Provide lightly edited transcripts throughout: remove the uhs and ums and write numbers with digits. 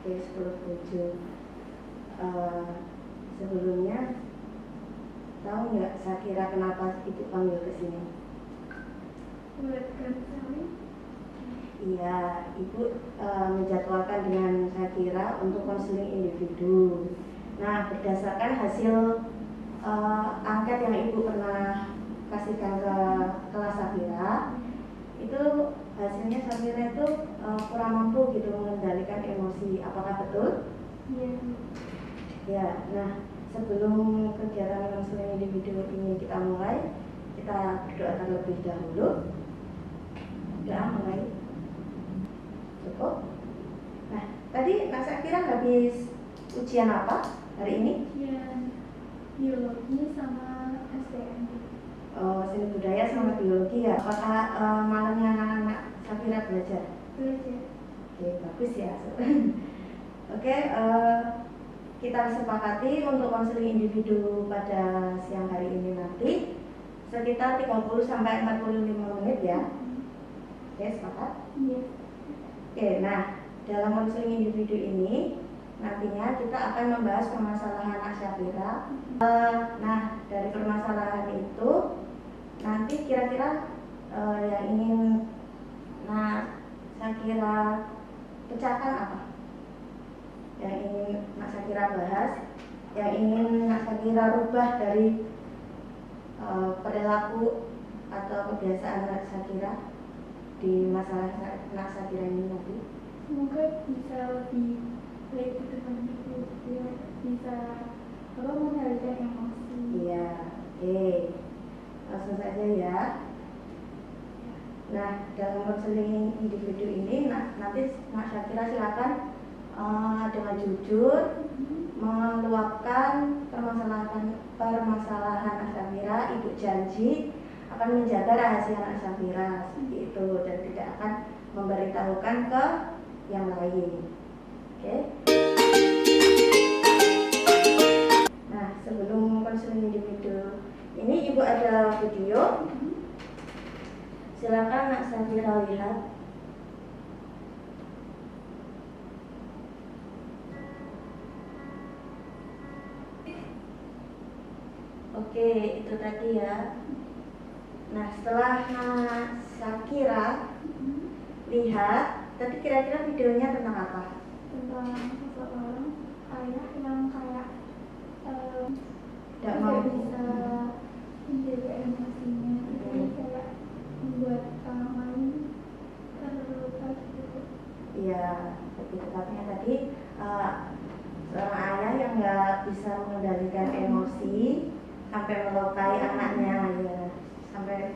Oke, 10/7. Sebelumnya tahu nggak Syakira kenapa Ibu panggil ke sini? Buat konseling. Iya, Ibu menjadwalkan dengan Syakira untuk konseling individu. Nah, berdasarkan hasil angket yang Ibu pernah kasihkan ke kelas Syakira, itu hasilnya Syakira itu kurang mampu gitu mengendalikan emosi. Apakah betul? Iya. Ya, nah sebelum kegiatan konseling individu ini kita mulai, kita berdoa terlebih dahulu. Doa mulai. Cukup. Nah, tadi Kak Syakira habis ujian apa hari ini? Ujian biologi sama STM. Seni budaya sama biologi ya. Apakah malamnya anak-anak Syakira belajar? Belajar. Oke, bagus ya. Oke, kita sepakati untuk konseling individu pada siang hari ini nanti sekitar 30 sampai 45 menit ya. Oke, sepakat? Iya. Oke, nah dalam konseling individu ini nantinya kita akan membahas permasalahan Nak Syakira. Nah, dari permasalahan itu nanti kira-kira yang ingin Nak Syakira pecahkan apa? Yang ingin Nak Syakira bahas, yang ingin Nak Syakira rubah dari perilaku atau kebiasaan Nak Syakira di masalah Nak Syakira ini nanti. Semoga bisa lebih baik ke depan itu, biar bisa mengendalikan emosi. Iya, oke. Langsung saja ya. Nah, dalam konseling individu ini nanti Nak Syakira silakan dengan jujur meluapkan permasalahan Nak Syakira. Ibu janji akan menjaga rahasia Nak Syakira seperti itu dan tidak akan memberitahukan ke yang lain. Oke. Nah, sebelum konseling individu ini Ibu ada video. Silakan Nak Syakira lihat. Oke, itu tadi ya. Nah, setelah Nak Syakira lihat, tadi kira-kira videonya tentang apa? Tentang seseorang ayah yang kayak Tidak tidak mampu. bisa menjaga emosinya, jadi kayak membuat orang lain terluka gitu. Iya, lebih tepatnya tadi seorang ayah yang nggak bisa mengendalikan emosi sampai melukai anaknya ya, sampai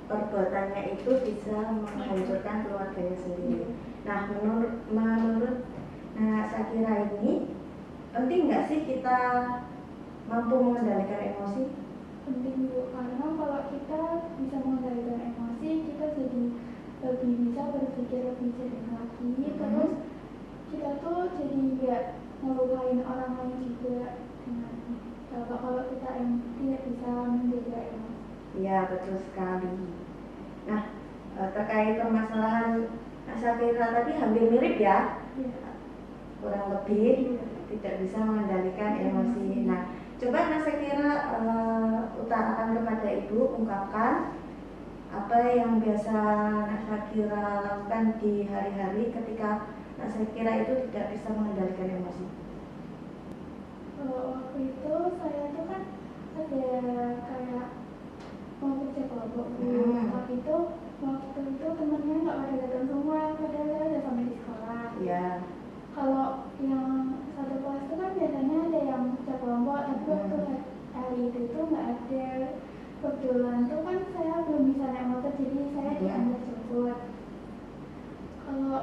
perbuatannya itu bisa menghancurkan keluarganya sendiri. Nah, menurut Nak Syakira ini penting nggak sih kita mampu mengendalikan emosi? Penting Bu, karena kalau kita bisa mengendalikan emosi, kita jadi lebih bisa berpikir lebih jernih lagi. Terus kita tuh jadi nggak ngelukain orang lain juga dengan kalau kita tidak bisa menjaga emosi. Ya, betul sekali. Nah, terkait permasalahan Nak Syakira tadi hampir mirip ya, kurang lebih tidak bisa mengendalikan emosi. Nah, coba Nak Syakira utarakan kepada Ibu, ungkapkan apa yang biasa Nak Syakira lakukan di hari-hari ketika Nak Syakira itu tidak bisa mengendalikan emosi. Waktu itu saya tuh kan ada kayak mau kerja kelompok Bu. Tapi itu waktu itu temennya nggak pada datang semua, padahal saya udah sampai di sekolah. Ya. Kalau yang satu kelas itu kan biasanya ada yang kerja kelompok, tapi waktu hari itu tuh nggak ada. Kebetulan tuh kan saya belum bisa naik motor, jadi saya diantar jemput. Kalau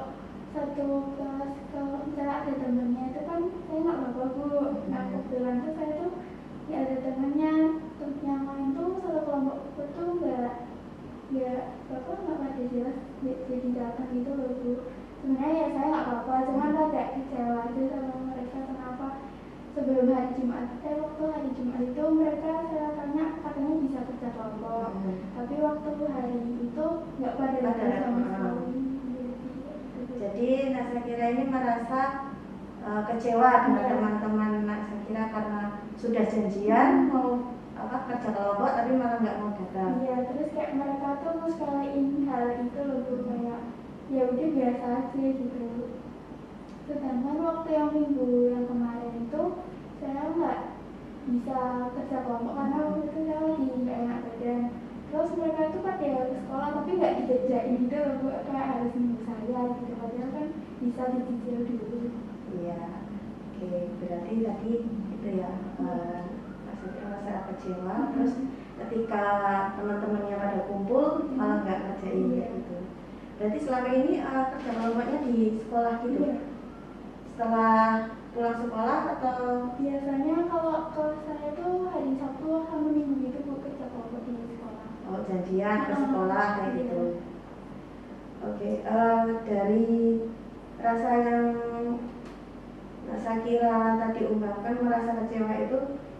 satu kelas, kalau misalnya ada temennya itu kan saya nggak apa-apa Bu. Nah, kebetulan tuh saya tuh ya ada temennya, yang lain tuh satu kelompok tuh nggak pada jelas jadi datang gitu loh Bu. Sebenarnya ya saya nggak apa-apa, cuman agak kecewa aja sama mereka. Kenapa sebelum hari Jumat, waktu hari Jumat itu mereka saya tanya katanya bisa kerja kelompok, tapi waktu hari itu nggak pada datang sama sekali. Jadi Nak Syakira Sakira ini merasa kecewa dengan teman-teman Nak Sakira karena sudah janjian mau kerja kelompok tapi malah nggak mau datang. Iya, terus kayak mereka tuh sepelein hal itu loh Bu, kayak ya udah biasa aja gitu. Sedangkan waktu yang minggu yang kemarin itu saya nggak bisa kerja kelompok karena waktu itu saya lagi nggak enak badan. Terus mereka itu pada ke sekolah tapi nggak dikerjain gitu loh Bu, kayak harus nunggu saya gitu, padahal kan bisa dicicil dulu. Iya, oke, berarti tadi itu ya maksudnya merasa kecewa. Terus ketika teman-temannya pada kumpul malah nggak ngerjain kayak gitu. Berarti selama ini kerja kelompoknya di sekolah gitu? Iya. Setelah pulang sekolah atau? Biasanya kalau saya tuh hari Sabtu sama Minggu gitu Bu, kerja kelompok di sekolah. Oh, janjian ke sekolah kayak Iya. gitu. Oke, dari rasa yang Sakira tadi ungkapkan merasa kecewa itu,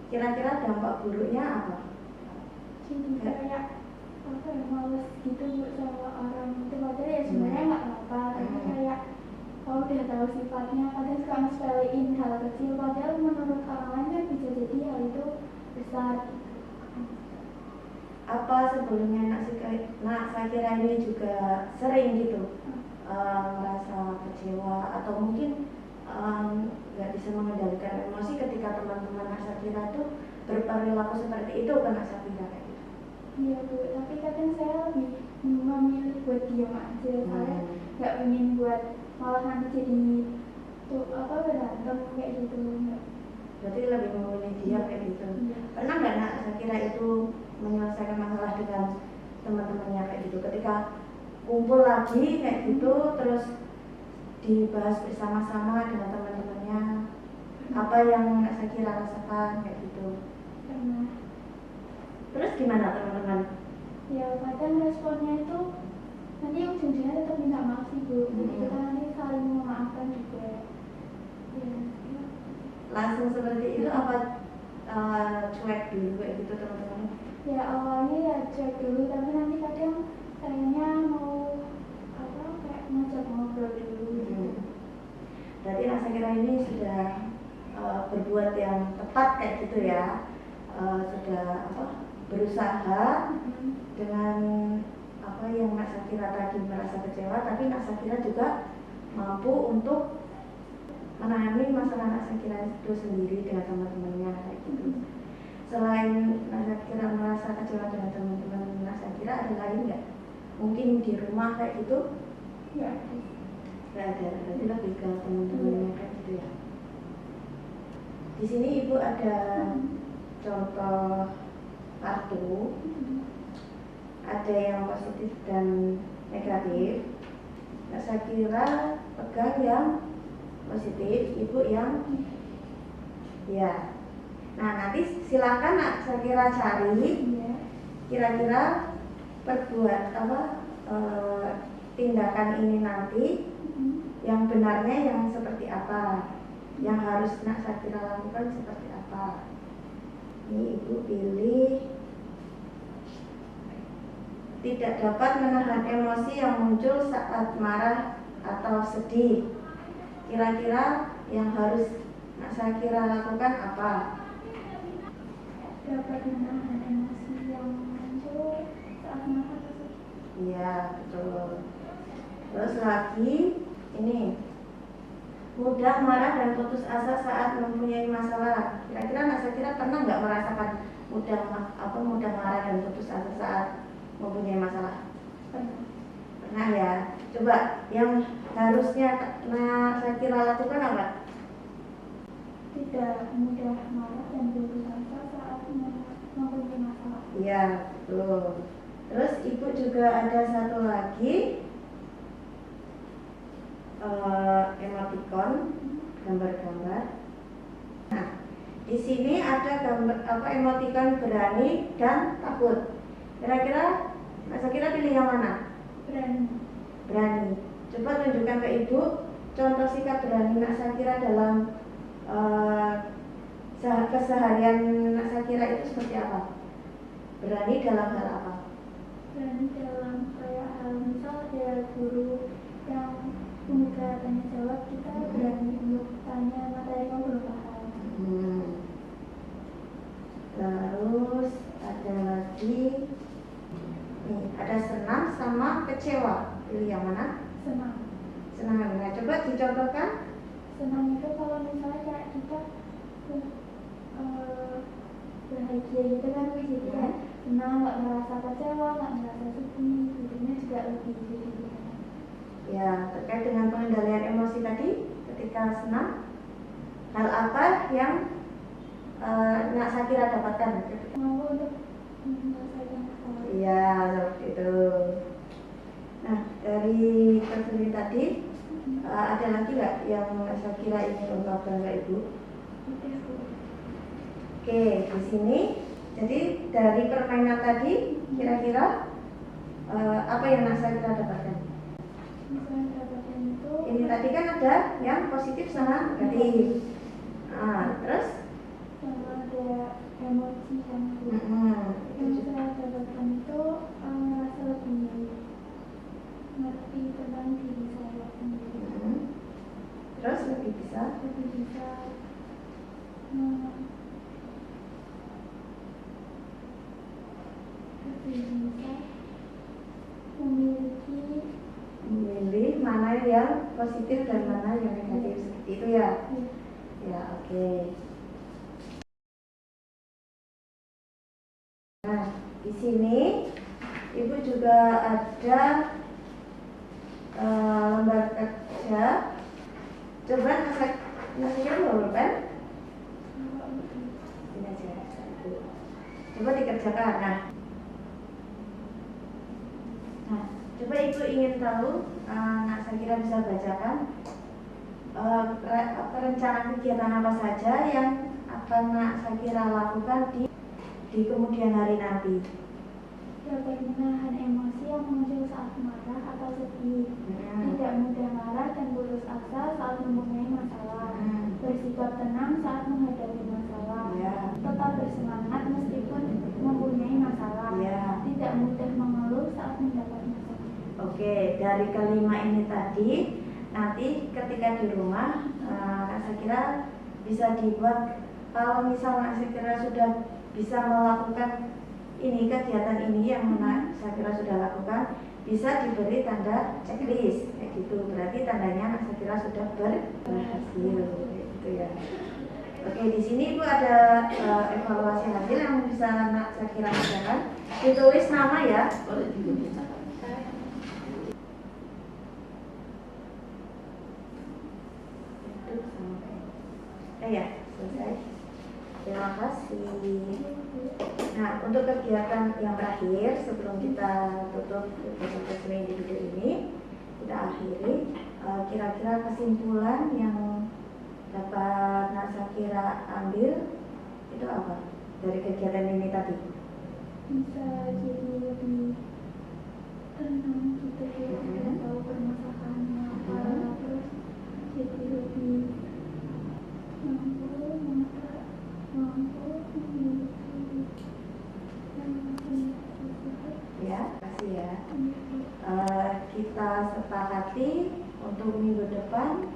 kira-kira dampak buruknya apa? Jadi kayak males gitu Bu sama orang itu, padahal ya sebenarnya nggak apa-apa, tapi kayak udah tahu sifatnya, kadang suka nge-spelein hal kecil, padahal menurut orang lain kan bisa jadi hal itu besar. Apa sebelumnya Nak Sakira ini juga sering gitu merasa kecewa atau mungkin nggak bisa mengendalikan emosi ketika teman-teman Nak Sakira tuh berperilaku seperti itu ke Nak Sakira kayak gitu? Iya Bu, tapi kadang saya lebih memilih buat diam aja, saya nggak ingin buat malah nanti jadi berantem kayak gitu. Berarti lebih memilih diam kayak gitu. Iya. Pernah nggak Nak Sakira itu menyelesaikan masalah dengan teman-temannya kayak gitu? Ketika kumpul lagi kayak gitu, terus dibahas bersama-sama dengan teman-temannya, apa yang Nak Sakira rasakan kayak gitu? Karena Terus gimana teman-teman? ya kadang responnya itu nanti ujung-ujungnya tetap minta maaf sih Bu, jadi kita nanti saling memaafkan juga. Ya. Langsung seperti itu apa cuek dulu kayak gitu teman-teman? Ya awalnya ya cek dulu, tapi nanti kadang kayaknya mau kayak ngajak ngobrol dulu gitu. Berarti Nak Sakira ini sudah berbuat yang tepat kayak gitu ya, sudah berusaha dengan apa yang Nak Sakira tadi merasa kecewa, tapi Nak Sakira juga mampu untuk menangani masalah Nak Sakira itu sendiri dengan teman-temannya kayak gitu. Selain Nak Sakira merasa kecewa dengan teman-teman Nak Sakira, ada lain nggak? Mungkin di rumah kayak gitu? Ya. Nggak ada, berarti lebih ke teman-temannya kayak gitu ya. Di sini Ibu ada contoh kartu, ada yang positif dan negatif. Nak Sakira pegang yang positif, Ibu yang ya. Nah nanti silakan Nak Sakira cari kira-kira perbuat tindakan ini nanti yang benarnya yang seperti apa, yang harus Nak Sakira lakukan seperti apa. Ini Ibu pilih tidak dapat menahan emosi yang muncul saat marah atau sedih. Kira-kira yang harus Nak Sakira lakukan apa? Dapat menahan emosi yang muncul saat marah atau sedih. Iya, betul. Terus lagi ini mudah marah dan putus asa saat mempunyai masalah. Kira-kira Nak Sakira pernah nggak merasakan mudah marah dan putus asa saat mempunyai masalah? Pernah ya. Coba yang harusnya Nak Sakira lakukan apa? Tidak mudah marah dan putus asa saat mempunyai masalah. Iya, betul. Terus Ibu juga ada satu lagi emoticon, gambar-gambar. Nah, di sini ada gambar emoticon berani dan takut. Kira-kira Nak Sakira pilih yang mana? Berani. Berani. Coba tunjukkan ke Ibu contoh sikap berani Nak Sakira dalam keseharian Nak Sakira itu seperti apa? Berani dalam hal apa? Berani dalam kayak hal misal ada guru yang pembuka tanya jawab kita berani untuk tanya materi yang belum paham. Terus ada lagi, nih ada senang sama kecewa. Pilih yang mana? Senang. Senang yang mana? Coba dicontohkan. Senang itu kalau misalnya kayak kita bahagia gitu kan, jadi kayak senang, nggak merasa kecewa, nggak merasa sedih, hidupnya juga lebih jadi. Ya, terkait dengan pengendalian emosi tadi, ketika senang, hal apa yang Nak Sakira dapatkan? Mampu untuk menyelesaikan masalah. Iya, seperti itu. Nah, dari tersebut tadi, ada lagi nggak yang Nak Sakira ingin ungkapkan ke Ibu? Oke, di sini, jadi dari permainan tadi, kira-kira apa yang Nak Sakira dapatkan? Ini tadi kan ada yang positif sama negatif. Terus? Ada emosi yang saya dapatkan itu merasa lebih ngerti tentang diri saya sendiri. Terus lebih bisa memilih mana yang positif dan mana yang negatif, seperti itu ya. Ya, oke. Nah, di sini Ibu juga ada lembar kerja. Coba nasinya bawa pen. Ini aja. Coba dikerjakan. Nah, coba Ibu ingin tahu, Nak Sakira bisa bacakan rencana kegiatan apa saja yang akan Nak Sakira lakukan di kemudian hari nanti. Dapat menahan emosi yang muncul saat marah atau sedih, tidak mudah marah dan putus asa saat mempunyai masalah, bersikap tenang saat menghadapi masalah, tetap bersemangat meskipun mempunyai masalah, tidak mudah mengeluh saat mendapat masalah. Oke, dari kelima ini tadi, nanti ketika di rumah, saya kira bisa dibuat. Kalau misalnya saya kira sudah bisa melakukan ini kegiatan ini yang saya kira sudah lakukan, bisa diberi tanda checklist kayak gitu. Berarti tandanya saya kira sudah berhasil gitu ya. Oke, di sini Ibu ada evaluasi hasil yang bisa saya kira bacakan. Ditulis nama ya. Ya, selesai. Terima kasih. Nah, untuk kegiatan yang terakhir sebelum kita tutup sesi individu ini, kita akhiri. Kira-kira kesimpulan yang dapat Nak Sakira ambil itu apa dari kegiatan ini tadi? Bisa jadi lebih tenang gitu ya, tahu permasalahannya apa, terus jadi lebih mampu ya, kasih ya. Kita sepakati untuk minggu depan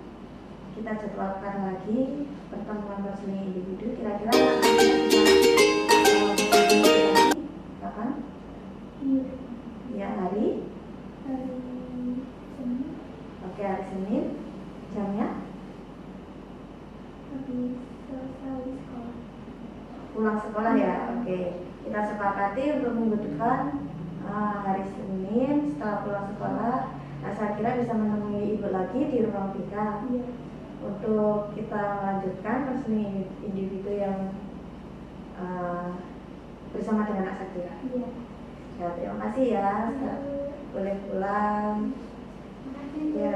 kita jadwalkan lagi pertemuan resmi individu. Kira-kira kapan? Ya, hari Senin. Oke, hari Senin. Jamnya? Habis selesai sekolah. Pulang sekolah ya. Oke, kita sepakati untuk minggu depan hari Senin setelah pulang sekolah. Nah, saya kira bisa menemui Ibu lagi di ruang kita untuk kita melanjutkan resmi individu yang bersama dengan Nak Sakira. Ya, terima kasih ya. Boleh pulang. Terima kasih. Ya.